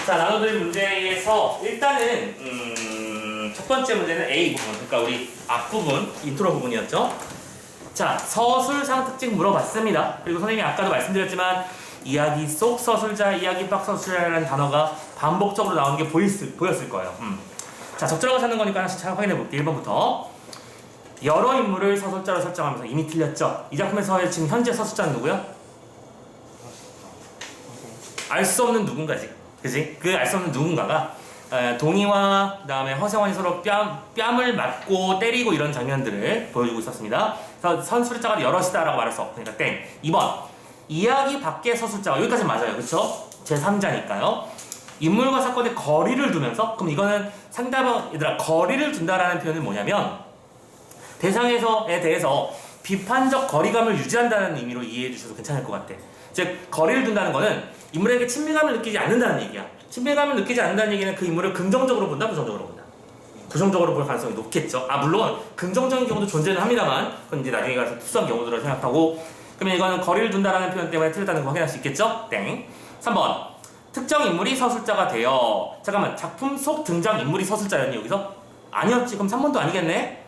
자, 나눠드린 문제에서 일단은 첫 번째 문제는 A 부분, 그러니까 우리 앞부분, 인트로 부분이었죠. 자, 서술상 특징 물어봤습니다. 그리고 선생님이 아까도 말씀드렸지만 이야기 속 서술자, 이야기 밖 서술자라는 단어가 반복적으로 나오는 게 보였을 거예요. 자, 적절하고 찾는 거니까 하나씩 잘 확인해 볼게요. 1번부터. 여러 인물을 서술자로 설정하면서 이미 틀렸죠. 이 작품에서의 지금 현재 서술자는 누구야? 알 수 없는 누군가지. 그지? 그 알 수 없는 누군가가 동희와 그다음에 허생원이 서로 뺨을 맞고 때리고 이런 장면들을 보여주고 있었습니다. 그래서 서술자가 여럿이다라고 말할 수 없으니까 땡. 2번. 이야기 밖의 서술자가 여기까지 맞아요. 그렇죠? 제3자니까요. 인물과 사건의 거리를 두면서, 그럼 이거는 상대방 얘들아 거리를 둔다라는 표현은 뭐냐면 대상에 대해서 비판적 거리감을 유지한다는 의미로 이해해 주셔도 괜찮을 것 같아. 즉 거리를 둔다는 거는 인물에게 친밀감을 느끼지 않는다는 얘기야. 친밀감을 느끼지 않는다는 얘기는 그 인물을 긍정적으로 본다, 부정적으로 본다. 부정적으로 볼 가능성이 높겠죠. 물론 긍정적인 경우도 존재는 합니다만 그건 이제 나중에 가서 특수한 경우들을 생각하고, 그러면 이거는 거리를 둔다라는 표현 때문에 틀렸다는 거 확인할 수 있겠죠? 땡. 3번. 특정 인물이 서술자가 되어. 잠깐만, 작품 속 등장 인물이 서술자였니 여기서? 아니었지. 그럼 3번도 아니겠네?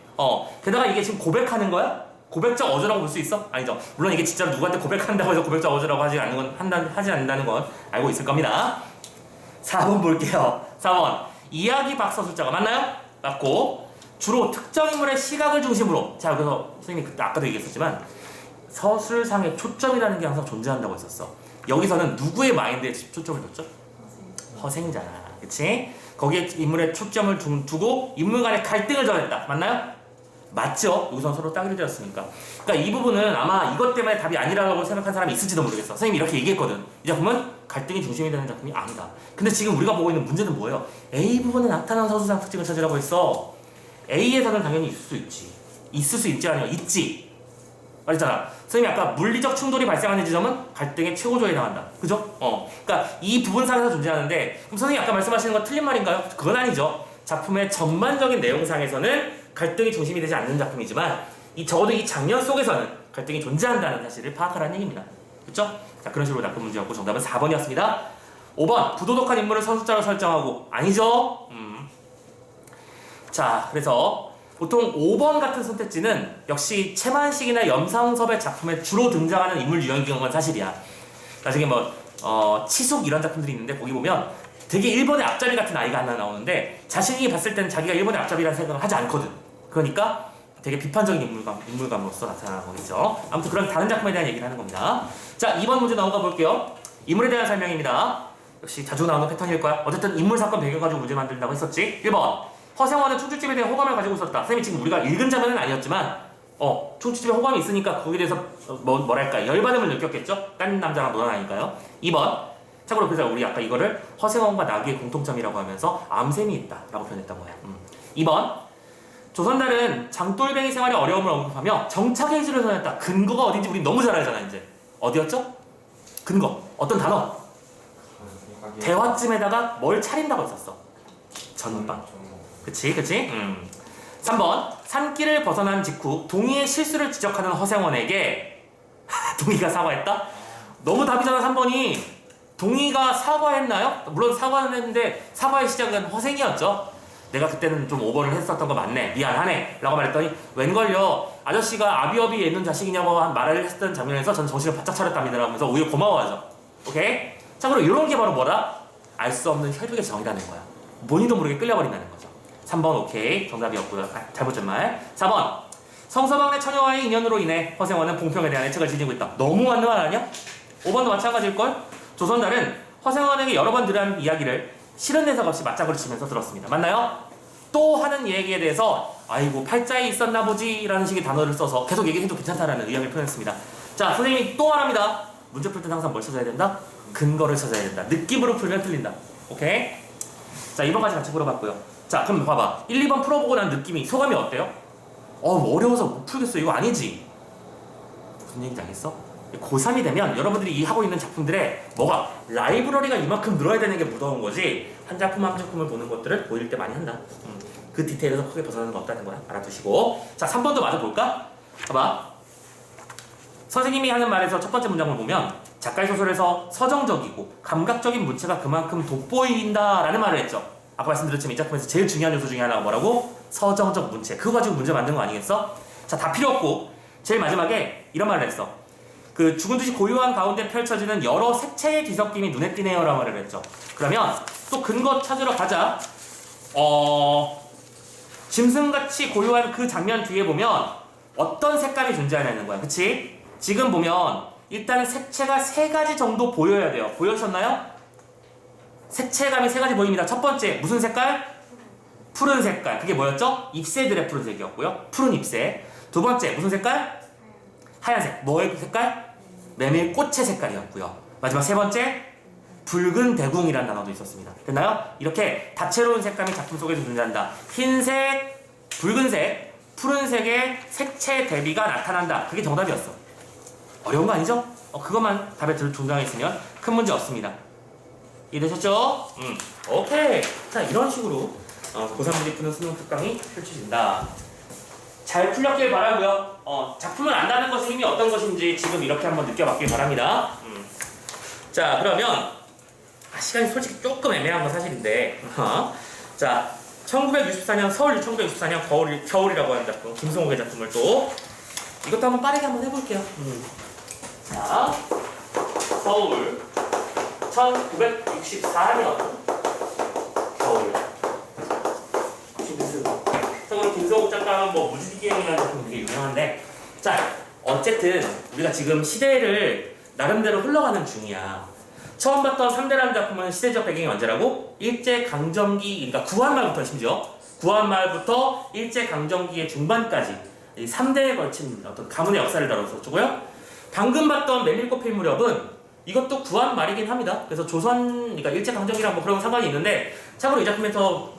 게다가 이게 지금 고백하는 거야? 고백자 어조라고 볼 수 있어? 아니죠. 물론 이게 진짜로 누구한테 고백한다고 해서 고백자 어조라고 하지 않는다는 건 알고 있을 겁니다. 4번 볼게요. 4번. 이야기 밖 서술자가 맞나요? 맞고, 주로 특정 인물의 시각을 중심으로. 자, 그래서 선생님이 그때 아까도 얘기했었지만 서술상의 초점이라는 게 항상 존재한다고 했었어. 여기서는 누구의 마인드에 초점을 뒀죠? 허생자나. 그치? 거기에 인물의 초점을 두고 인물 간의 갈등을 전했다. 맞나요? 맞죠? 여기서 서로 따기를 들었으니까. 그러니까 이 부분은 아마 이것 때문에 답이 아니라고 생각한 사람이 있을지도 모르겠어. 선생님이 이렇게 얘기했거든. 이 작품은 갈등이 중심이 되는 작품이 아니다. 근데 지금 우리가 보고 있는 문제는 뭐예요? A 부분에 나타난 서술상 특징을 찾으라고 했어. A에서는 당연히 있을 수 있지. 있을 수 있지 아니면 있지. 말했잖아. 선생님이 아까 물리적 충돌이 발생하는 지점은 갈등의 최고조에 해당한다. 그죠? 그러니까 이 부분상에서 존재하는데, 그럼 선생님이 아까 말씀하시는 건 틀린 말인가요? 그건 아니죠. 작품의 전반적인 내용상에서는 갈등이 중심이 되지 않는 작품이지만 적어도 이 장면 속에서는 갈등이 존재한다는 사실을 파악하라는 얘기입니다. 그렇죠? 자, 그런 식으로 낚은 문제였고 정답은 4번이었습니다. 5번. 부도덕한 인물을 서술자로 설정하고. 아니죠? 자, 그래서 보통 5번 같은 선택지는 역시 채만식이나 염상섭의 작품에 주로 등장하는 인물 유형인 건 사실이야. 나중에 치숙 이런 작품들이 있는데 거기 보면 되게 1번의 앞잡이 같은 아이가 하나 나오는데 자신이 봤을 때는 자기가 1번의 앞잡이라는 생각을 하지 않거든. 그러니까 되게 비판적인 인물감으로서 나타나는 거겠죠. 아무튼 그런 다른 작품에 대한 얘기를 하는 겁니다. 자, 2번 문제 넘어가 볼게요. 인물에 대한 설명입니다. 역시 자주 나오는 패턴일 거야. 어쨌든 인물 사건 배경 가지고 문제 만든다고 했었지. 1번. 허생원은 충주집에 대한 호감을 가지고 있었다. 선생님이 지금 우리가 읽은 장면은 아니었지만 충주집에 호감이 있으니까 거기에 대해서 뭐랄까 열받음을 느꼈겠죠? 딴 남자랑 놀아나니까요. 2번. 참고로 그래서 우리 아까 이거를 허생원과 나귀의 공통점이라고 하면서 암셈이 있다라고 표현했던 거야. 2번. 조선달은 장돌뱅이 생활의 어려움을 언급하며 정착의 기술을 선했다. 근거가 어딘지 우리 너무 잘 알잖아. 이제 어디였죠? 근거. 어떤 단어? 대화쯤에다가 뭘 차린다고 했었어. 전방. 그치? 3번. 산길을 벗어난 직후 동희의 실수를 지적하는 허생원에게 동희가 사과했다? 너무 답이잖아. 3번이. 동희가 사과했나요? 물론 사과는 했는데 사과의 시작은 허생이었죠. 내가 그때는 좀 오버를 했었던 거 맞네. 미안하네. 라고 말했더니 웬걸요. 아저씨가 아비어비 있는 자식이냐고 말을 했던 장면에서 저는 정신을 바짝 차렸답니다. 라면서 오히려 고마워하죠. 오케이? 자, 그럼 이런 게 바로 뭐다? 알 수 없는 혈육의 정이라는 거야. 본인도 모르게 끌려버린다는 거죠. 3번 오케이. 정답이었고요. 잘못된 말. 4번. 성서방네 처녀와의 인연으로 인해 허생원은 봉평에 대한 애착을 지니고 있다. 너무 맞는 말 아니야? 5번도 마찬가지일걸? 조선달은 허생원에게 여러 번 들은 이야기를 싫은 대사 없이 맞장구를 치면서 들었습니다. 맞나요? 또 하는 얘기에 대해서 아이고 팔자에 있었나 보지 라는 식의 단어를 써서 계속 얘기해도 괜찮다라는 의향을 표현했습니다. 자, 선생님이 또 말합니다. 문제 풀 때는 항상 뭘 찾아야 된다? 근거를 찾아야 된다. 느낌으로 풀면 틀린다. 오케이? 자, 2번까지 같이 풀어봤고요. 자, 그럼 봐봐. 1, 2번 풀어보고 난 느낌이 소감이 어때요? 어려워서 못 풀겠어. 이거 아니지? 무슨 얘기인지 알겠어? 고3이 되면 여러분들이 하고 있는 작품들에 뭐가 라이브러리가 이만큼 늘어야 되는 게 무서운 거지 한 작품 한 작품을 보는 것들을 보일 때 많이 한다. 그 디테일에서 크게 벗어나는 거 없다는 거야. 알아두시고. 자, 3번도 맞아 볼까? 봐봐. 선생님이 하는 말에서 첫 번째 문장을 보면 작가의 소설에서 서정적이고 감각적인 문체가 그만큼 돋보인다라는 말을 했죠. 아까 말씀드렸지만 이 작품에서 제일 중요한 요소 중에 하나가 뭐라고? 서정적 문체. 그거 가지고 문제 만든 거 아니겠어? 자, 다 필요 없고 제일 마지막에 이런 말을 했어. 그 죽은 듯이 고요한 가운데 펼쳐지는 여러 색채의 뒤섞임이 눈에 띄네요 라고 말을 했죠. 그러면 또 근거 찾으러 가자. 짐승같이 고요한 그 장면 뒤에 보면 어떤 색감이 존재하냐는 거야. 그치? 지금 보면 일단은 색채가 3가지 정도 보여야 돼요. 보여주셨나요? 색채감이 3가지 보입니다. 첫 번째 무슨 색깔? 푸른 색깔. 그게 뭐였죠? 잎새들의 푸른색이었고요. 푸른 잎새. 두 번째 무슨 색깔? 하얀색. 뭐의 색깔? 메밀꽃의 색깔이었고요. 마지막 세 번째 붉은 대궁이라는 단어도 있었습니다. 됐나요? 이렇게 다채로운 색감이 작품 속에서 존재한다. 흰색, 붉은색, 푸른색의 색채 대비가 나타난다. 그게 정답이었어. 어려운 거 아니죠? 그것만 답에 존재했으면 큰 문제 없습니다. 이해되셨죠? 오케이. 자, 이런 식으로 고3 문제 푸는 수능 특강이 펼쳐진다. 잘 풀렸길 바라고요. 작품을 안다는 것의 힘이 어떤 것인지 지금 이렇게 한번 느껴봤길 바랍니다. 자, 그러면 시간이 솔직히 조금 애매한 건 사실인데 자, 1964년 서울 1964년 겨울이라고 하는 작품 김성옥의 작품을 또 이것도 한번 빠르게 한번 해볼게요. 자, 서울 1964년 겨울. 참고로 김성옥 작가는 뭐 무지개경이라는 작품 되게 유명한데, 자, 어쨌든 우리가 지금 시대를 나름대로 흘러가는 중이야. 처음 봤던 3대라는 작품은 시대적 배경이 언제라고? 일제강점기, 그러니까 구한말부터 심지어 구한말부터 일제강점기의 중반까지 이 3대에 걸친 어떤 가문의 역사를 다뤘었고요. 방금 봤던 메밀꽃 필 무렵은 이것도 구한말이긴 합니다. 그래서 조선, 그러니까 일제강점기랑 뭐 그런 상관이 있는데, 참고로 이 작품에서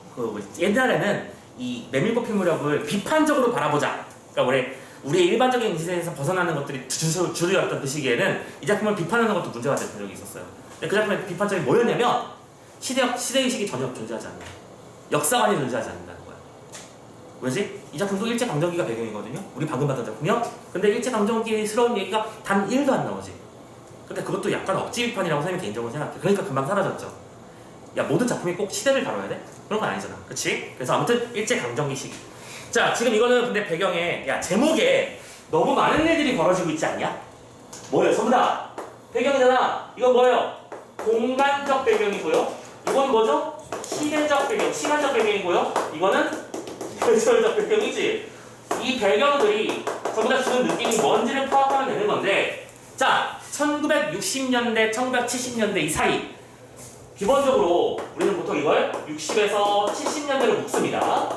옛날에는 이 메밀꽃 필 무렵을 비판적으로 바라보자. 그러니까 우리의 일반적인 인식에서 벗어나는 것들이 주류였던 그 시기에는 이 작품을 비판하는 것도 문제가 됐던 적이 있었어요. 근데 그 작품의 비판점이 뭐였냐면 시대의식이 전혀 존재하지 않는, 역사관이 존재하지 않는다는 거야. 왜지? 이 작품도 일제강점기가 배경이거든요. 우리 방금 봤던 작품이요. 근데 일제강점기스러운 얘기가 단 1도 안 나오지. 근데 그것도 약간 억지 비판이라고 선생님이 개인적으로 생각해. 그러니까 금방 사라졌죠. 야, 모든 작품이 꼭 시대를 다뤄야 돼? 그런 건 아니잖아. 그치? 그래서 아무튼 일제강점기 시기. 자, 지금 이거는 근데 배경에, 제목에 너무 많은 일들이 벌어지고 있지 않냐? 뭐예요? 전부 다 배경이잖아. 이건 뭐예요? 공간적 배경이고요. 이건 뭐죠? 시대적 배경, 시간적 배경이고요. 이거는 계절적 배경이지. 이 배경들이 전부 다 주는 느낌이 뭔지를 파악하면 되는 건데, 자, 1960년대, 1970년대 이 사이, 기본적으로 우리는 보통 이걸 60에서 70년대로 묶습니다.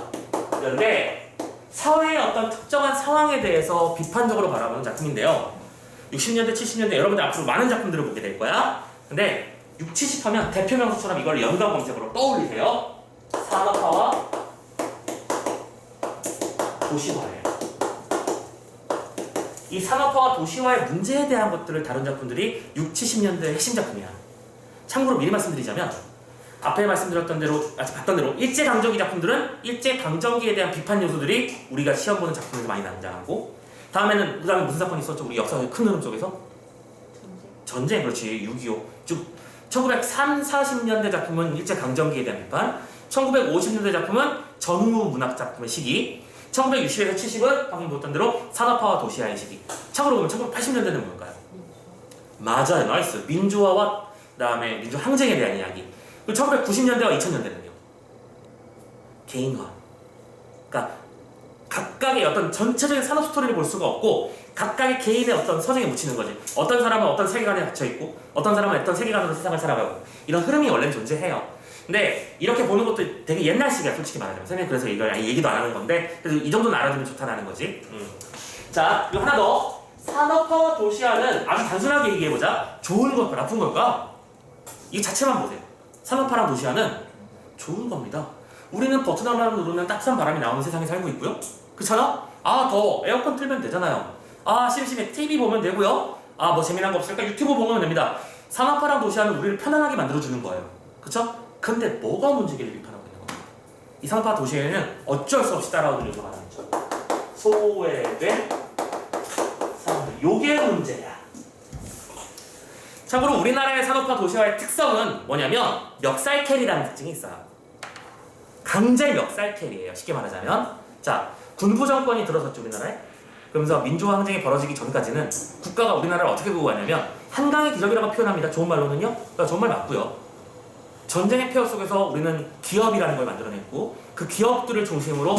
그런데 사회의 어떤 특정한 상황에 대해서 비판적으로 바라보는 작품인데요. 60년대, 70년대 여러분들 앞으로 많은 작품들을 보게 될 거야. 근데 6, 70 하면 대표 명사처럼 이걸 연관 검색으로 떠올리세요. 산업화와 도시화예요. 이 산업화와 도시화의 문제에 대한 것들을 다룬 작품들이 6, 70년대의 핵심 작품이야. 참고로 미리 말씀드리자면 앞에 말씀드렸던 대로, 봤던 대로 일제강점기 작품들은 일제강점기에 대한 비판 요소들이 우리가 시험 보는 작품에서 많이 등장하고, 그 다음에 무슨 사건이 있었죠? 우리 역사의 큰 흐름 속에서? 전쟁, 그렇지. 6.25. 즉 1930, 40년대 작품은 일제강점기에 대한 비판, 1950년대 작품은 전후 문학 작품의 시기, 1960에서 70은 방금 보던 대로 산업화와 도시화의 시기. 참고로 보면 1980년대는 뭘까요? 맞아요. 나이스. 민주화와 그다음에 민주 항쟁에 대한 이야기. 그리고 1990년대와 2000년대는요. 개인화. 그러니까 각각의 어떤 전체적인 산업 스토리를 볼 수가 없고 각각의 개인의 어떤 서정에 묻히는 거지. 어떤 사람은 어떤 세계관에 갇혀 있고 어떤 사람은 어떤 세계관으로 세상을 살아가고 이런 흐름이 원래는 존재해요. 근데 이렇게 보는 것도 되게 옛날 시기야, 솔직히 말하자면. 선생님 그래서 이걸 얘기도 안 하는 건데, 그래서 이 정도는 알아두면 좋다는 거지. 자, 그리고 하나 더. 산업화와 도시화는 아주 단순하게 얘기해보자. 좋은 걸까 나쁜 걸까? 이 자체만 보세요. 산업화랑 도시화는 좋은 겁니다. 우리는 버튼하나를 누르면 따뜻한 바람이 나오는 세상에 살고 있고요. 그렇잖아? 더 에어컨 틀면 되잖아요. 심심해 TV 보면 되고요. 뭐 재미난 거 없을까? 유튜브 보면 됩니다. 산업화랑 도시화는 우리를 편안하게 만들어주는 거예요. 그쵸? 근데 뭐가 문제기를 비판하고 있는 겁니다. 이 산업화 도시에는 어쩔 수 없이 따라오는 요소가 하나 있죠. 소외된 사람들. 요게 문제야. 참고로 우리나라의 산업화 도시화의 특성은 뭐냐면 멱살캐리라는 특징이 있어요. 강제 멱살캐리예요. 쉽게 말하자면. 자, 군부 정권이 들어섰죠 우리나라에. 그러면서 민주화 항쟁이 벌어지기 전까지는 국가가 우리나라를 어떻게 보고 가냐면 한강의 기적이라고 표현합니다. 좋은 말로는요. 그러니까 좋은 말 맞고요. 전쟁의 폐허 속에서 우리는 기업이라는 걸 만들어냈고 그 기업들을 중심으로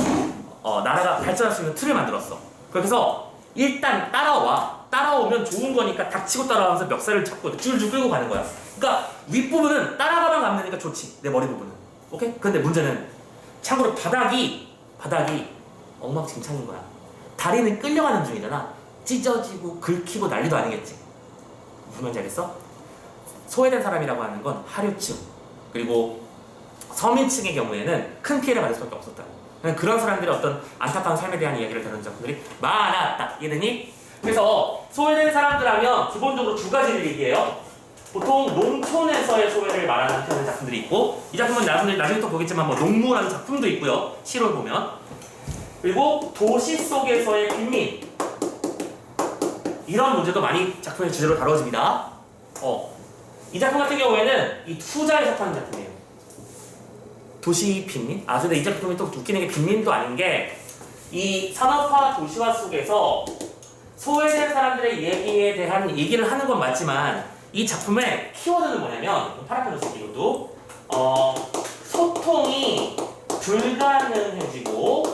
나라가 발전할 수 있는 틀을 만들었어. 그래서 일단 따라오면 좋은 거니까 닥치고 따라오면서 멱살을 잡고 줄줄 끌고 가는 거야. 그러니까 윗부분은 따라가면 가면 되니까 좋지. 내 머리 부분은. 오케이? 근데 문제는 참고로 바닥이 엉망진창인 거야. 다리는 끌려가는 중이잖아. 찢어지고 긁히고 난리도 아니겠지. 무슨 말인지 알겠어? 소외된 사람이라고 하는 건 하류층 그리고 서민층의 경우에는 큰 피해를 받을 수밖에 없었다. 그런 사람들의 어떤 안타까운 삶에 대한 이야기를 다루는 작품들이 많았다. 이해되니? 그래서 소외된 사람들 하면 기본적으로 두 가지를 얘기해요. 보통 농촌에서의 소외를 말하는 하는 작품들이 있고 이 작품은 나중에 또 보겠지만 뭐 농무라는 작품도 있고요. 시를 보면 그리고 도시 속에서의 빈민 이런 문제도 많이 작품의 주제로 다뤄집니다. 이 작품 같은 경우에는 이 후자에 속하는 작품이에요. 도시 빈민? 근데 이 작품이 또 웃기는 게 빈민도 아닌 게 이 산업화 도시화 속에서 소외된 사람들의 얘기에 대한 얘기를 하는 건 맞지만 이 작품의 키워드는 뭐냐면 파란펜으로 쓸게요. 이것도 소통이 불가능해지고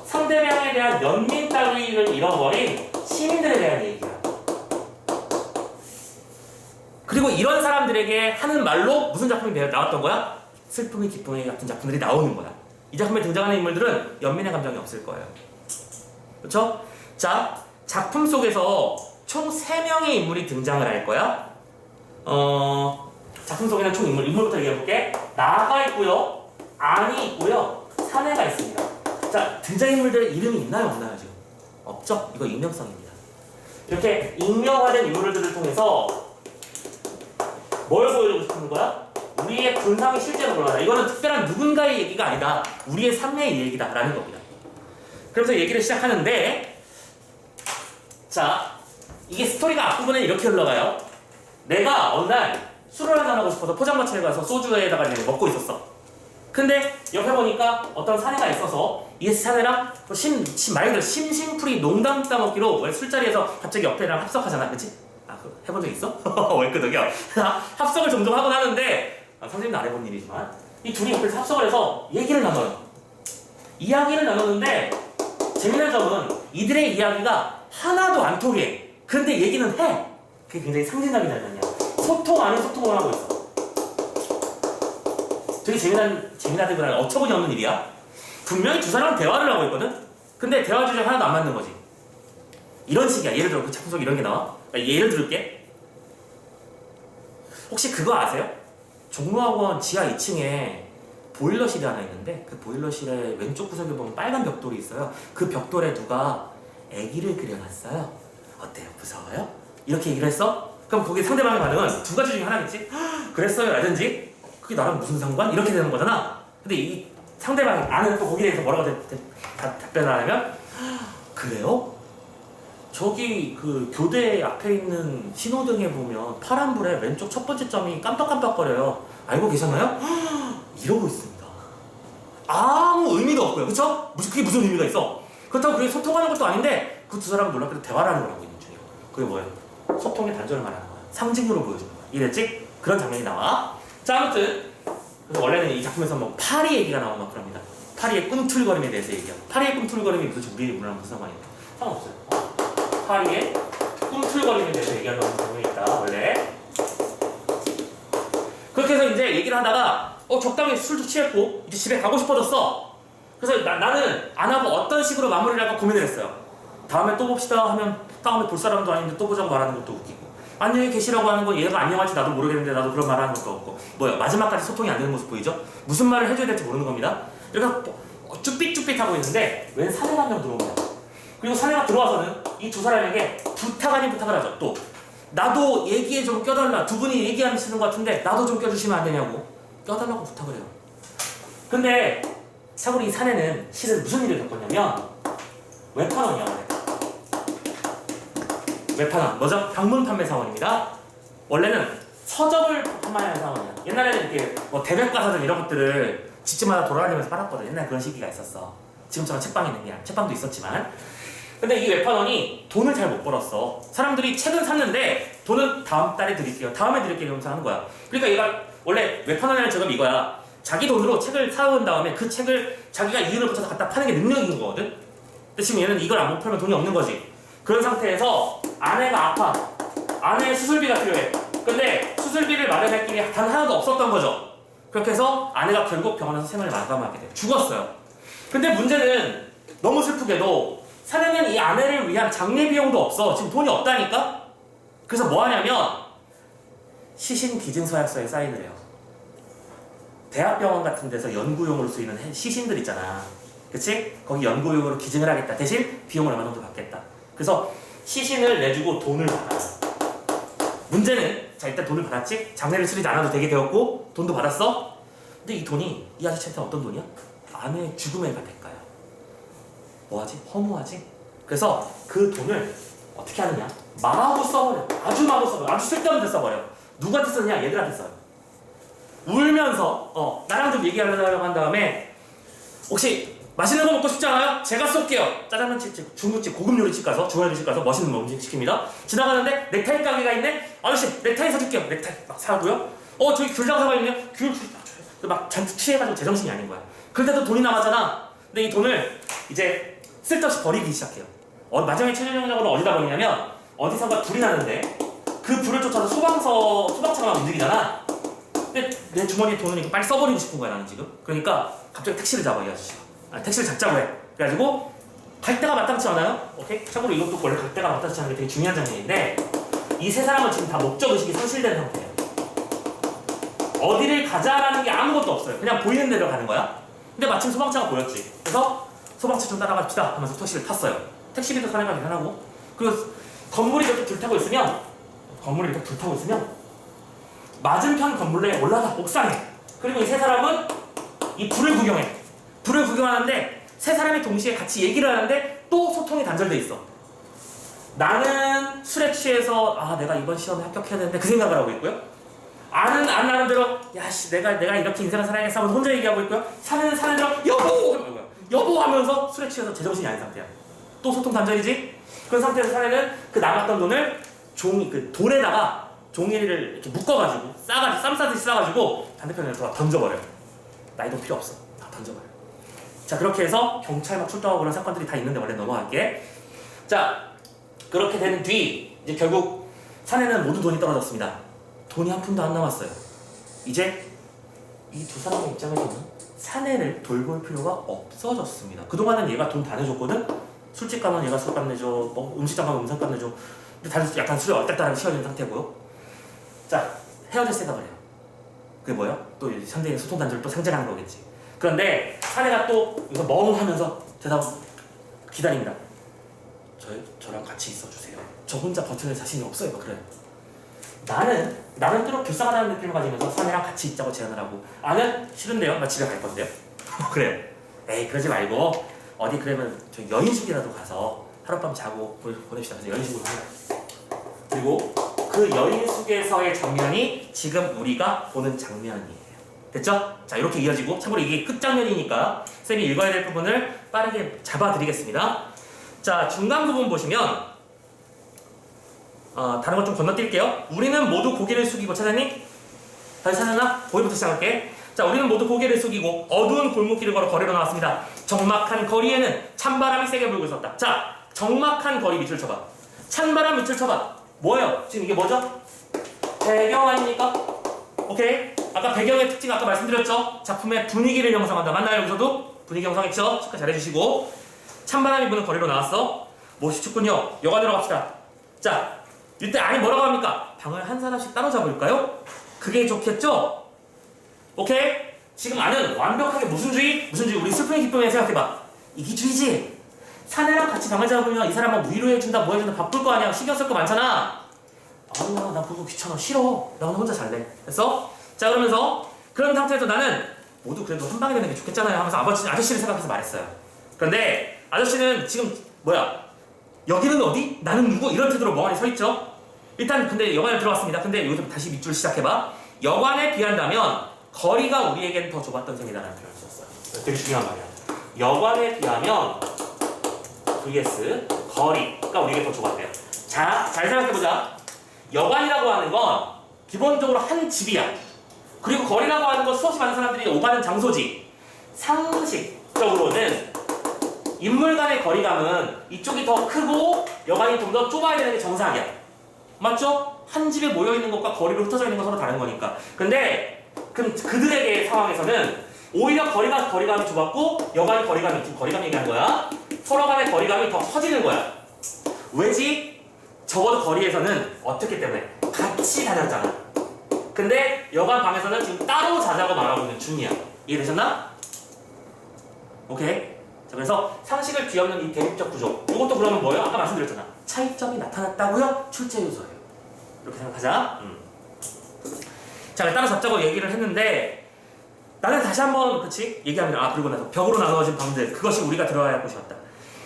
상대방에 대한 연민 따위를 잃어버린 시민들에 대한 얘기야. 그리고 이런 사람들에게 하는 말로 무슨 작품이 나왔던 거야? 슬픔이 기쁨이 같은 작품들이 나오는 거야. 이 작품에 등장하는 인물들은 연민의 감정이 없을 거예요. 그렇죠? 자, 작품 속에서 총 3명의 인물이 등장을 할 거야. 작품 속에는 총 인물부터 얘기해볼게. 나가 있고요, 안이 있고요, 사내가 있습니다. 자, 등장인물들의 이름이 있나요, 없나요, 지금? 없죠? 이거 익명성입니다. 이렇게 익명화된 인물들을 통해서 뭘 보여주고 싶은 거야? 우리의 군상이 실제로 올라가다. 이거는 특별한 누군가의 얘기가 아니다. 우리의 삶의 얘기다. 라는 겁니다. 그래서 얘기를 시작하는데, 자, 이게 스토리가 앞부분에 이렇게 흘러가요. 내가 어느 날 술을 한잔하고 싶어서 포장마차에 가서 소주에다가 먹고 있었어. 근데 옆에 보니까 어떤 사내가 있어서 이 사내랑 말 그대로 심심풀이 농담 따먹기로 술자리에서 갑자기 옆에랑 합석하잖아. 그치? 해본 적 있어? 월끄덕이요. 합석을 종종 하곤 하는데 선생님도 안 해본 일이지만 이 둘이 옆에서 합석을 해서 얘기를 나눠요. 이야기를 나누는데 재미난 점은 이들의 이야기가 하나도 안 통해. 그런데 얘기는 해. 그게 굉장히 상징적인 장면이야. 소통 아닌 소통을 하고 있어. 되게 재미나기보다는 어처구니 없는 일이야. 분명히 두 사람은 대화를 하고 있거든? 근데 대화 주제가 하나도 안 맞는 거지. 이런 식이야. 예를 들어 그 작품 속에 이런 게 나와. 예를 들을게. 혹시 그거 아세요? 종로학원 지하 2층에 보일러실이 하나 있는데 그 보일러실의 왼쪽 구석에 보면 빨간 벽돌이 있어요. 그 벽돌에 누가 애기를 그려놨어요. 어때요? 무서워요? 이렇게 얘기를 했어? 그럼 거기 상대방의 반응은 두 가지 중에 하나겠지? 그랬어요? 라든지 그게 나랑 무슨 상관? 이렇게 되는 거잖아. 근데 이 상대방이 아는 또 거기에 대해서 뭐라고 답변을 하냐면 그래요? 저기 그 교대 앞에 있는 신호등에 보면 파란불에 왼쪽 첫 번째 점이 깜빡깜빡거려요. 알고 계셨나요? 이러고 있습니다. 아무 의미도 없고요. 그쵸? 그게 무슨 의미가 있어? 그렇다고 그게 소통하는 것도 아닌데 그 두 사람은 놀랍게도 대화를 하는 걸 하고 있는 중이에요. 그게 뭐예요? 소통의 단절을 말하는 거야. 상징으로 보여주는 거야. 이랬지? 그런 장면이 나와. 자, 아무튼 그래서 원래는 이 작품에서 뭐 파리 얘기가 나오면 막 그럽니다. 파리의 꿈틀거림에 대해서 얘기하고 파리의 꿈틀거림이 도대체 우리의 문화랑 무슨 상관이야? 상관없어요. 파리의 꿈틀거림에 대해서 얘기하는 부분이 있다. 원래 그렇게 해서 이제 얘기를 하다가 적당히 술도 취했고 이제 집에 가고 싶어졌어. 그래서 나는 안 하고 어떤 식으로 마무리를 할까 고민을 했어요. 다음에 또 봅시다 하면 다음에 볼 사람도 아닌데 또 보자고 말하는 것도 웃기고 안녕히 계시라고 하는 건 얘가 안녕할지 나도 모르겠는데 나도 그런 말 하는 것도 없고 마지막까지 소통이 안 되는 모습 보이죠? 무슨 말을 해줘야 될지 모르는 겁니다. 그래서 쭈삣쭈삣 하고 있는데 웬 사내가 한 명 들어옵니다. 그리고 사내가 들어와서는 이 두 사람에게 부탁 아닌 부탁을 하죠. 또 나도 얘기에 좀 껴달라. 두 분이 얘기하시는 것 같은데 나도 좀 껴주시면 안 되냐고 껴달라고 부탁을 해요. 근데 참고로 이 사내는 실은 무슨 일을 겪었냐면 웹판원이야. 웹판원 뭐죠? 방문 판매 사원입니다. 원래는 서적을 판매하는 상황이야. 옛날에는 이렇게 뭐 대백과서전 이런 것들을 집집마다 돌아다니면서 팔았거든. 옛날 그런 시기가 있었어. 지금처럼 책방이 그냥 책방도 있었지만. 근데 이 웹판원이 돈을 잘 못 벌었어. 사람들이 책은 샀는데 돈은 다음 달에 드릴게요. 다음에 드릴게요. 이러면서 하는 거야. 그러니까 얘가 원래 웹판원이라는 직업이 이거야. 자기 돈으로 책을 사온 다음에 그 책을 자기가 이윤을 붙여서 갖다 파는 게 능력인 거거든. 근데 지금 얘는 이걸 안 못 팔면 돈이 없는 거지. 그런 상태에서 아내가 아파. 아내의 수술비가 필요해. 근데 수술비를 마련할 길이 단 하나도 없었던 거죠. 그렇게 해서 아내가 결국 병원에서 생을 마감하게 돼. 죽었어요. 근데 문제는 너무 슬프게도 사내는 이 아내를 위한 장례 비용도 없어. 지금 돈이 없다니까? 그래서 뭐 하냐면 시신 기증서약서에 사인을 해요. 대학병원 같은 데서 연구용으로 쓰이는 시신들 있잖아. 그치? 거기 연구용으로 기증을 하겠다. 대신 비용을 얼마 정도 받겠다. 그래서 시신을 내주고 돈을 받아. 문제는 자 일단 돈을 받았지? 장례를 치르지 않아도 되게 되었고 돈도 받았어? 근데 이 돈이 이 아저씨한테 어떤 돈이야? 아내의 죽음에 갈 대가야. 뭐하지? 허무하지? 그래서 그 돈을 어떻게 하느냐? 마구 써버려. 아주 마구 써버려. 아주 쓸데없는 데 써버려. 누구한테 쓰느냐? 얘들한테 써요. 울면서 나랑 좀 얘기하려고 한 다음에 혹시 맛있는 거 먹고 싶지 않아요? 제가 쏠게요. 짜장면집, 중국집, 고급 요리집 가서 중화요리집 가서 멋있는 음식 시킵니다. 지나가는데 넥타이 가게가 있네? 아저씨 넥타이 사줄게요. 넥타이 막 사고요. 저기 귤 장사가 있네요? 귤 막 잔뜩 취해가지고 제정신이 아닌 거야. 그런데도 돈이 남았잖아. 근데 이 돈을 이제 쓸데없이 버리기 시작해요. 마지막에 최종적으로 어디다 버리냐면 어디선가 불이 나는데 그 불을 쫓아서 소방차가 막 움직이잖아. 근데 내 주머니에 돈을 빨리 써버리고 싶은 거야 나는 지금. 그러니까 갑자기 택시를 잡아 이 아저씨가. 택시를 잡자고 해. 그래가지고 갈 데가 마땅치 않아요? 오케이? 참고로 이것도 원래 갈 데가 마땅치 않은 게 되게 중요한 장면인데 이 세 사람은 지금 다 목적의식이 상실된 상태예요. 어디를 가자라는 게 아무것도 없어요. 그냥 보이는 대로 가는 거야. 근데 마침 소방차가 보였지. 그래서 소방차 좀 따라갑시다 하면서 택시를 탔어요. 택시비도 사내가 계산하고 그리고 건물이 이렇게 불타고 있으면 맞은편 건물에 올라가 옥상에. 그리고 이 세 사람은 이 불을 구경해. 불을 구경하는데 세 사람이 동시에 같이 얘기를 하는데 또 소통이 단절돼 있어. 나는 술에 취해서 내가 이번 시험에 합격해야 되는데 그 생각을 하고 있고요. 안 나름대로 야씨 내가 이렇게 인생을 살아야겠어 하면서 혼자 얘기하고 있고요. 사내대로 여보 하면서 술에 취해서 제정신이 아닌 상태야. 또 소통 단절이지. 그런 상태에서 사내는 그 남았던 돈을 돌에다가 종이를 이렇게 묶어가지고 쌈 싸듯이 싸가지고 반대편에 던져버려요. 나이 돈 필요 없어. 다 던져버려. 자 그렇게 해서 경찰 막 출동하고 그런 사건들이 다 있는데 원래 넘어갈게. 자 그렇게 된 뒤 이제 결국 사내는 모든 돈이 떨어졌습니다. 돈이 한 푼도 안 남았어요. 이제 이 두 사람의 입장에서는 사내를 돌볼 필요가 없어졌습니다. 그동안은 얘가 돈 다 내줬거든? 술집 가면 얘가 술값 내줘, 뭐 음식점 가면 음식값 내줘. 근데 다들 약간 술에 얼떨떨하게 취해진 상태고요. 자 헤어질 생각을 해요. 그게 뭐예요? 또 현대인의 소통 단절을 또 상징하는 거겠지. 그런데 사내가 또 여기서 멍하면서 대답 기다립니다. 저랑 같이 있어주세요. 저 혼자 버텨낼 자신이 없어요. 그래요. 나는 또 불쌍하다는 느낌을 가지면서 사내랑 같이 있자고 제안을 하고 아는 싫은데요. 나 집에 갈 건데요. 그래요. 에이 그러지 말고 어디 그러면 저 여인숙이라도 가서 하룻밤 자고 보냅시다. 그래서 여인숙을 하는 거예요. 그리고 그 여인숙에서의 장면이 지금 우리가 보는 장면이에요. 됐죠? 자 이렇게 이어지고 참고로 이게 끝장면이니까 쌤이 읽어야 될 부분을 빠르게 잡아드리겠습니다. 자 중간 부분 보시면 다른 것 좀 건너뛸게요. 우리는 모두 고개를 숙이고 찾았니? 다시 찾았나? 거기부터 시작할게. 자 우리는 모두 고개를 숙이고 어두운 골목길을 걸어 거리로 나왔습니다. 적막한 거리에는 찬바람이 세게 불고 있었다. 자 적막한 거리 밑줄 쳐봐. 찬바람 밑줄 쳐봐. 뭐예요? 지금 이게 뭐죠? 배경 아닙니까? 오케이. 아까 배경의 특징 아까 말씀드렸죠? 작품의 분위기를 형성한다. 맞나요? 여기서도? 분위기 형성했죠? 체크 잘해주시고 찬바람이 부는 거리로 나왔어. 못이 춥군요. 여관으로 갑시다. 자 이때 아니 뭐라고 합니까? 방을 한 사람씩 따로 잡을까요? 그게 좋겠죠? 오케이? 지금 아는 완벽하게 무슨 주의? 우리 슬픔의 기쁨에 생각해봐. 이기주의지? 사내랑 같이 방을 잡으면 이 사람은 위로해준다 뭐 해준다 바쁠 거 아니야. 신경 쓸 거 많잖아. 아니야 나 그거 귀찮아 싫어. 나 오늘 혼자 잘래. 됐어? 자 그러면서 그런 상태에서 나는 모두 그래도 한 방에 되는 게 좋겠잖아요 하면서 아저씨를 생각해서 말했어요. 그런데 아저씨는 지금 여기는 어디? 나는 누구? 이런 태도로 멍하니 서있죠? 일단 근데 여관에 들어왔습니다. 근데 여기서 다시 밑줄 시작해봐. 여관에 비한다면 거리가 우리에겐 더 좁았던 셈이다라는 표현을 썼어요. 되게 중요한 말이야. 여관에 비하면 vs 거리가 우리에게 더 좁았대요. 자, 잘 생각해보자. 여관이라고 하는 건 기본적으로 한 집이야. 그리고 거리라고 하는 건 수없이 많은 사람들이 오가는 장소지. 상식적으로는 인물 간의 거리감은 이쪽이 더 크고 여관이 좀 더 좁아야 되는 게 정상이야. 맞죠? 한 집에 모여있는 것과 거리로 흩어져 있는 건 서로 다른 거니까. 근데 그들에게 상황에서는 오히려 거리감이 좁았고 여관이 거리감이, 지금 거리감 얘기하는 거야. 서로 간의 거리감이 더 커지는 거야. 왜지? 적어도 거리에서는 어떻기 때문에 같이 다녔잖아. 근데 여관 방에서는 지금 따로 자자고 말하고 있는 중이야. 이해되셨나? 오케이. 자, 그래서 상식을 뒤엎는 이 대립적 구조. 이것도 그러면 뭐예요? 아까 말씀드렸잖아. 차이점이 나타났다고요? 출제 요소예요. 이렇게 생각하자. 자, 따로 잡자고 얘기를 했는데 나는 다시 한번 그치? 얘기합니다. 아, 그리고 나서 벽으로 나누어진 방들. 그것이 우리가 들어야 할 곳이었다.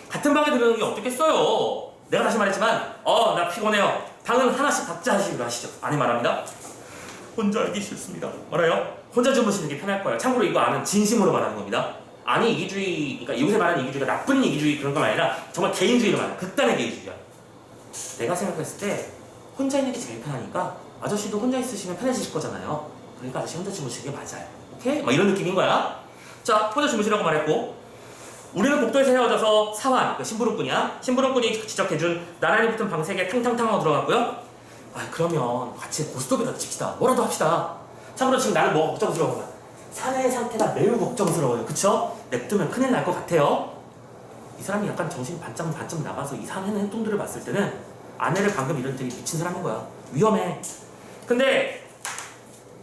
같은 방에 들어오는 게 어떻겠어요? 내가 다시 말했지만 나 피곤해요. 방은 하나씩 각자 하시기로 하시죠. 아니 말합니다. 혼자 알기 싫습니다. 말아요. 혼자 주무시는 게 편할 거예요. 참고로 이거 아는 진심으로 말하는 겁니다. 아니 이기주의, 그러니까 요새 말하는 이기주의가 나쁜 이기주의 그런 건 아니라 정말 개인주의로 말하는 극단의 개인주의야. 내가 생각했을 때 혼자 있는 게 제일 편하니까 아저씨도 혼자 있으시면 편해지실 거잖아요. 그러니까 아저씨 혼자 주무시는 게 맞아요. 오케이? 막 이런 느낌인 거야. 자, 혼자 주무시라고 말했고 우리는 복도에서 헤어져서 사환, 그러니까 심부름꾼이야. 심부름꾼이 지적해준 나란히 붙은 방 3개 탕탕탕 하고 들어갔고요. 아, 그러면 같이 고스톱에다 칩시다. 뭐라도 합시다. 참고로 지금 나는 뭐 걱정스러운 거야. 사내의 상태가 매우 걱정스러워요. 그쵸? 냅두면 큰일 날 것 같아요. 이 사람이 약간 정신이 반쯤 나가서 이 사내는 행동들을 봤을 때는 아내를 방금 이런 되게 미친 사람인 거야. 위험해. 근데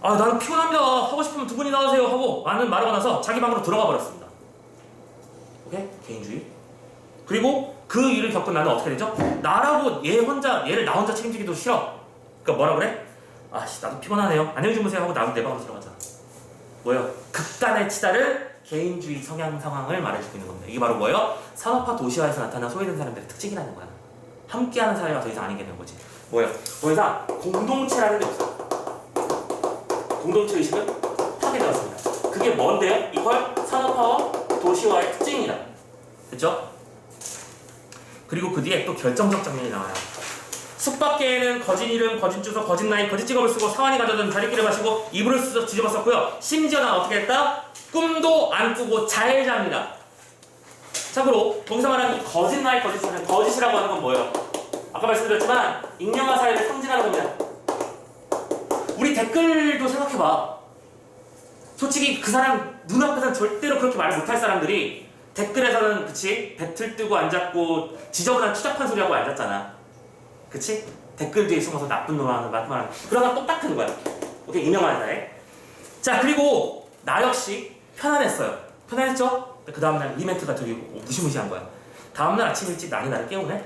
나는 피곤합니다. 하고 싶으면 두 분이 나오세요 하고 나는 말하고 나서 자기 방으로 들어가 버렸습니다. 오케이? 개인주의. 그리고 그 일을 겪은 나는 어떻게 되죠? 나라고 얘를 나 혼자 책임지기도 싫어. 그러니까 뭐라 그래? 아씨, 나도 피곤하네요. 안녕히 주무세요 하고 나도 내 방으로 들어가잖아. 뭐예요? 극단의 치달을 개인주의 성향 상황을 말해주고 있는 겁니다. 이게 바로 뭐예요? 산업화 도시화에서 나타난 소외된 사람들의 특징이라는 거야. 함께하는 사회가 더 이상 아니게 되는 거지. 뭐예요? 더 이상 공동체라는 게 없어요. 공동체 의식은 파괴되었습니다. 그게 뭔데요? 이걸 산업화와 도시화의 특징이다. 됐죠? 그리고 그 뒤에 또 결정적 장면이 나와요. 숙박계에는 거짓 이름, 거짓 주소, 거짓 나이, 거짓 직업을 쓰고 사환이 가져든 자리끼를 마시고 이불을 뒤집어 썼고요. 심지어 난 어떻게 했다? 꿈도 안 꾸고 잘 잡니다. 참고로 거기서 말하는 거짓 나이, 거짓 주소, 거짓이라고 하는 건 뭐예요? 아까 말씀드렸지만 익명화 사회를 상징하는 겁니다. 우리 댓글도 생각해봐. 솔직히 그 사람 눈앞에서는 절대로 그렇게 말 못할 사람들이 댓글에서는 그치? 배틀 뜨고 앉았고 지저분한 추잡한 소리하고 앉았잖아. 그치? 댓글 뒤에 숨어서 나쁜 놈하는 말하는 그런 건 똑같은 거야. 오케이? 익명화 사회. 자, 그리고 나 역시 편안했어요. 편안했죠? 그 다음날 리멘트가 되게 무시무시한 거야. 다음날 아침 일찍 난이 나를 깨우네?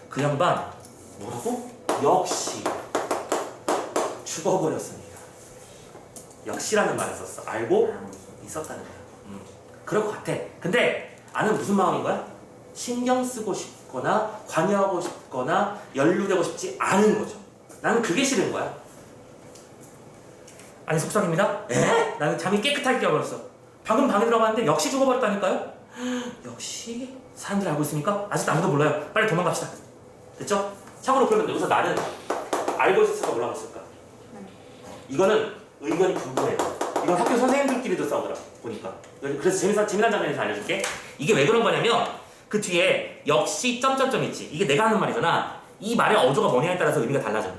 그 양반 뭐라고? 역시 죽어버렸습니다. 역시라는 말을 썼어. 알고 있었다는 거야. 그럴 것 같아. 근데 나는 무슨 마음인 거야? 신경 쓰고 싶거나 관여하고 싶거나 연루되고 싶지 않은 거죠. 나는 그게 싫은 거야. 아니 속삭입니다. 에? 나는 잠이 깨끗하게 깨어버렸어. 방금 방에 들어갔는데 역시 죽어버렸다니까요? 역시 사람들이 알고 있으니까 아직도 아무도 몰라요. 빨리 도망갑시다. 됐죠? 참고로 그러면 여기서 나는 알고 있을까 몰라봤을까? 이거는 의견이 분분해요. 이건 학교 선생님들끼리도 싸우더라 보니까. 그래서 재미난 장면에서 알려줄게. 이게 왜 그런 거냐면 그 뒤에 역시 점점점 있지. 이게 내가 하는 말이잖아. 이 말의 어조가 뭐냐에 따라서 의미가 달라져.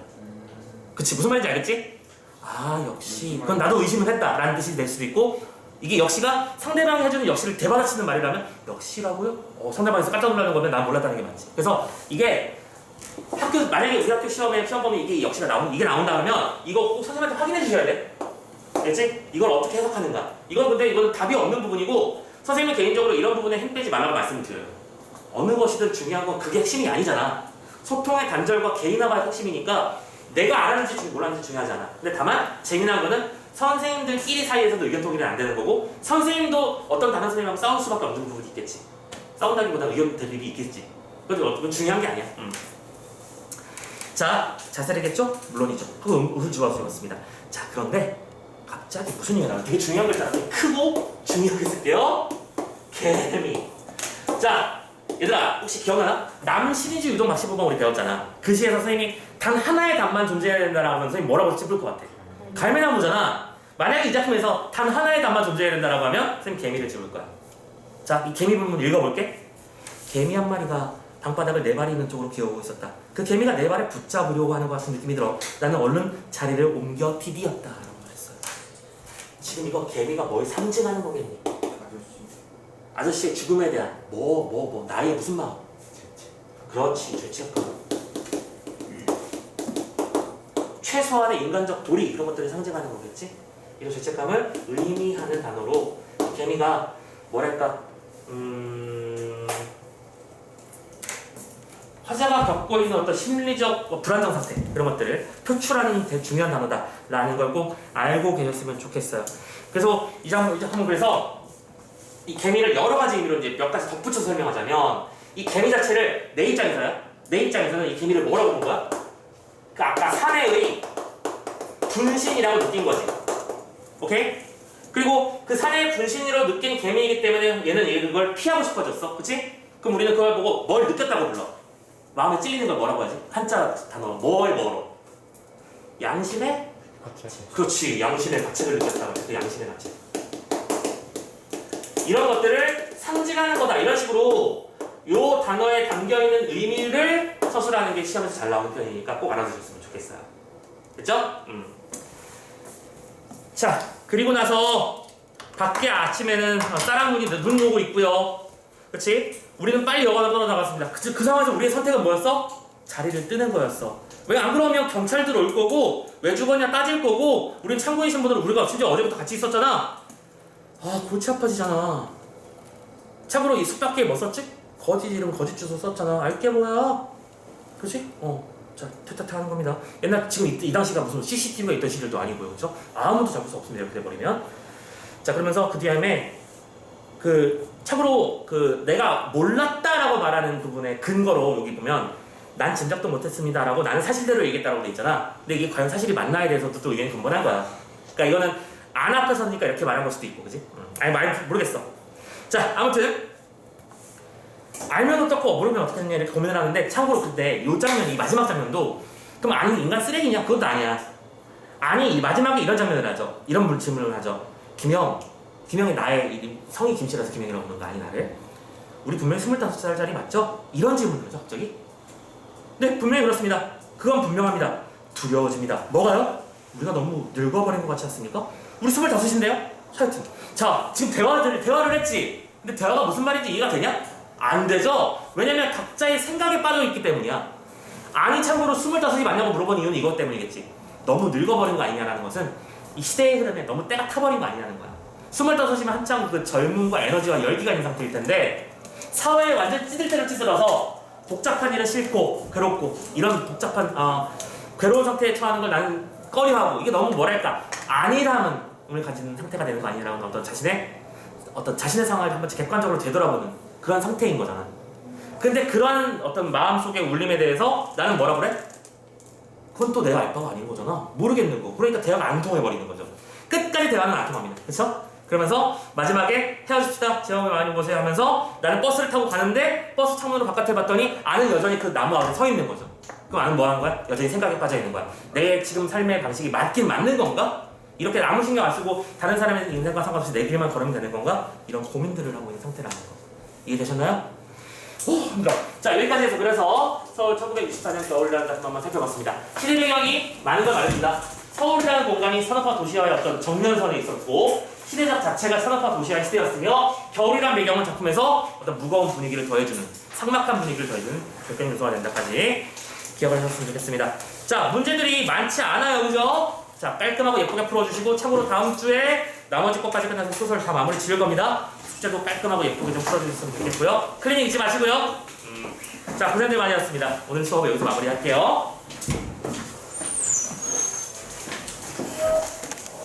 그치? 무슨 말인지 알겠지? 아 역시 그건 나도 의심을 했다 라는 뜻이 될 수도 있고 이게 역시가 상대방이 해주는 역시를 대받아치는 말이라면 역시라고요? 상대방에서 깜짝 놀라는 거면 난 몰랐다는 게 맞지. 그래서 이게 만약에 우리 학교 시험에 시험범위 이게 역시가 이게 나온다 그러면 이거 꼭 선생님한테 확인해 주셔야 돼. 알겠지? 이걸 어떻게 해석하는가. 이건 답이 없는 부분이고 선생님은 개인적으로 이런 부분에 힘 빼지 말라고 말씀을 드려요. 어느 것이든 중요한 건 그게 핵심이 아니잖아. 소통의 단절과 개인화가 핵심이니까 내가 알았는지 몰랐는지 중요하지 않아. 근데 다만 재미난 거는 선생님들끼리 사이에서도 의견 통일이 안 되는 거고 선생님도 어떤 다른 선생님하고 싸울 수밖에 없는 부분이 있겠지. 싸운다기보다 의견 대립이 있겠지. 그건 중요한 게 아니야. 자, 잘 살리겠죠? 물론이죠. 그거 우수지와 수였습니다. 자, 그런데 갑자기 무슨 얘기가 나와요? 되게 중요한 걸 따라서 크고 중요하게 쓸게요. 개미. 자, 얘들아 혹시 기억나나? 남신이지 유독 막시보건 우리 배웠잖아. 그 시에서 선생님이 단 하나의 답만 존재해야 된다라고 하면 선생님 뭐라고 찝을 것 같아? 갈매나무잖아. 만약에 이 작품에서 단 하나의 답만 존재해야 된다라고 하면 선생님 개미를 찝을 거야. 자, 이 개미 부분 읽어볼게. 개미 한 마리가 방바닥을 네 발이 있는 쪽으로 기어오고 있었다. 그 개미가 네 발에 붙잡으려고 하는 것 같은 느낌이 들어. 나는 얼른 자리를 옮겨 디디었다 라고 말했어요. 지금 이거 개미가 뭘 상징하는 거겠니? 아저씨의 죽음에 대한 나의 무슨 마음? 그렇지, 죄책감. 최소한의 인간적 도리 그런 것들을 상징하는 거겠지? 이런 죄책감을 의미하는 단어로 개미가 뭐랄까 화자가 겪고 있는 어떤 심리적 불안정 상태 그런 것들을 표출하는 되게 중요한 단어다라는 걸 꼭 알고 계셨으면 좋겠어요. 그래서 이 장면 그래서 이 개미를 여러 가지 의미로 이제 몇 가지 덧붙여 설명하자면 이 개미 자체를 내 입장에서는 이 개미를 뭐라고 본 거야? 그 아까 사내의 분신이라고 느낀 거지. 오케이? 그리고 그 사내의 분신으로 느낀 개미이기 때문에 얘는 이걸 피하고 싶어졌어. 그치? 그럼 우리는 그걸 보고 뭘 느꼈다고 불러? 마음에 찔리는 걸 뭐라고 하지? 한자 단어로 뭘 뭐로? 양심의? 가책. 그렇지. 양심의 가책을 느꼈다고 해서 양심의 가책. 이런 것들을 상징하는 거다. 이런 식으로 요 단어에 담겨있는 의미를 서술하는 게 시험에서 잘 나오는 편이니까 꼭 알아두셨으면 좋겠어요. 됐죠? 자, 그리고 나서 밖에 아침에는 싸랑눈이 눈 오고 있고요. 그렇지? 우리는 빨리 여관으로 떠나나갔습니다. 그 상황에서 우리의 선택은 뭐였어? 자리를 뜨는 거였어. 왜 안 그러면 경찰들 올 거고 왜 죽었냐 따질 거고 우린 참고인 신분으로 우리가 심지어 어제부터 같이 있었잖아. 아, 골치 아파지잖아. 참고로 이 숲밖에 뭐 썼지? 거짓 이름 거짓 주소 썼잖아. 알게 뭐야? 그렇지? 자, 퇴타타 하는 겁니다. 옛날 지금 이 당시가 무슨 CCTV가 있던 시절도 아니고요. 그렇죠? 아무도 잡을 수 없습니다. 이렇게 돼버리면. 자, 그러면서 그 뒤에 참고로 내가 몰랐다라고 말하는 부분의 근거로 여기 보면 난 짐작도 못했습니다라고 나는 사실대로 얘기했다라고 돼 있잖아. 근데 이게 과연 사실이 맞나에 대해서도 또 의견이 분분한 거야. 그러니까 이거는 안 앞에서니까 이렇게 말한 걸 수도 있고, 그지? 아니 모르겠어. 자, 아무튼 알면 어떻고 모르면 어떻겠냐 이렇게 고민을 하는데 참고로 그때 이 장면, 이 마지막 장면도 그럼 아니 인간 쓰레기냐? 그것도 아니야. 아니 이 마지막에 이런 장면을 하죠. 이런 질문을 하죠. 김영이 나의 성이 김씨라서 김영이라고 부르는 거 아니 나를? 우리 분명히 25살짜리 맞죠? 이런 질문을 하죠 갑자기. 네, 분명히 그렇습니다. 그건 분명합니다. 두려워집니다. 뭐가요? 우리가 너무 늙어버린 것 같지 않습니까? 우리 25인데요? 하여튼 자, 지금 대화를 했지. 근데 대화가 무슨 말인지 이해가 되냐? 안 되죠? 왜냐면 각자의 생각에 빠져있기 때문이야. 아니 참고로 25이 맞냐고 물어본 이유는 이것 때문이겠지. 너무 늙어버린 거 아니냐라는 것은 이 시대의 흐름에 너무 때가 타버린 거 아니냐는 거야. 25이면 한창 그 젊음과 에너지와 열기가 있는 상태일 텐데 사회에 완전 찌들때를 찌들어서 복잡한 일은 싫고 괴롭고 이런 복잡한 괴로운 상태에 처하는 걸 나는 꺼려하고 이게 너무 뭐랄까 안일함을 가지는 상태가 되는 거 아니냐라는 어떤 자신의 상황을 한 번씩 객관적으로 되돌아보는 그런 상태인 거잖아. 근데 그런 어떤 마음속의 울림에 대해서 나는 뭐라 그래? 그건 또 내가 알 바가 아닌 거잖아. 모르겠는 거. 그러니까 대화가 안 통해버리는 거죠. 끝까지 대화는 안 통합니다. 그쵸? 그러면서 마지막에 헤어집시다. 제 마음을 많이 보세요 하면서 나는 버스를 타고 가는데 버스 창문으로 바깥을 봤더니 아는 여전히 그 나무 앞에 서 있는 거죠. 그럼 아는 뭐 하는 거야? 여전히 생각에 빠져 있는 거야. 내 지금 삶의 방식이 맞긴 맞는 건가? 이렇게 아무 신경 안 쓰고 다른 사람의 인생과 상관없이 내 길만 걸으면 되는 건가? 이런 고민들을 하고 있는 상태라는 거. 이해되셨나요? 그러니까 자, 여기까지 해서 그래서 서울 1964년 겨울이라는 작품 한번 살펴봤습니다. 시대 배경이 많은 걸 말해줍니다. 서울이라는 공간이 산업화 도시화의 어떤 정면선에 있었고 시대적 자체가 산업화 도시화의 시대였으며 겨울이라는 배경은 작품에서 어떤 무거운 분위기를 더해주는 삭막한 분위기를 더해주는 결정 요소가 된다까지 기억을 하셨으면 좋겠습니다. 자, 문제들이 많지 않아요, 그죠? 자, 깔끔하고 예쁘게 풀어주시고 참고로 다음 주에 나머지 것까지 끝나서 소설 다 마무리 지을 겁니다. 숙제도 깔끔하고 예쁘게 좀 풀어주셨으면 좋겠고요. 클리닉 잊지 마시고요. 자, 고생들 많이 하셨습니다. 오늘 수업 여기서 마무리할게요.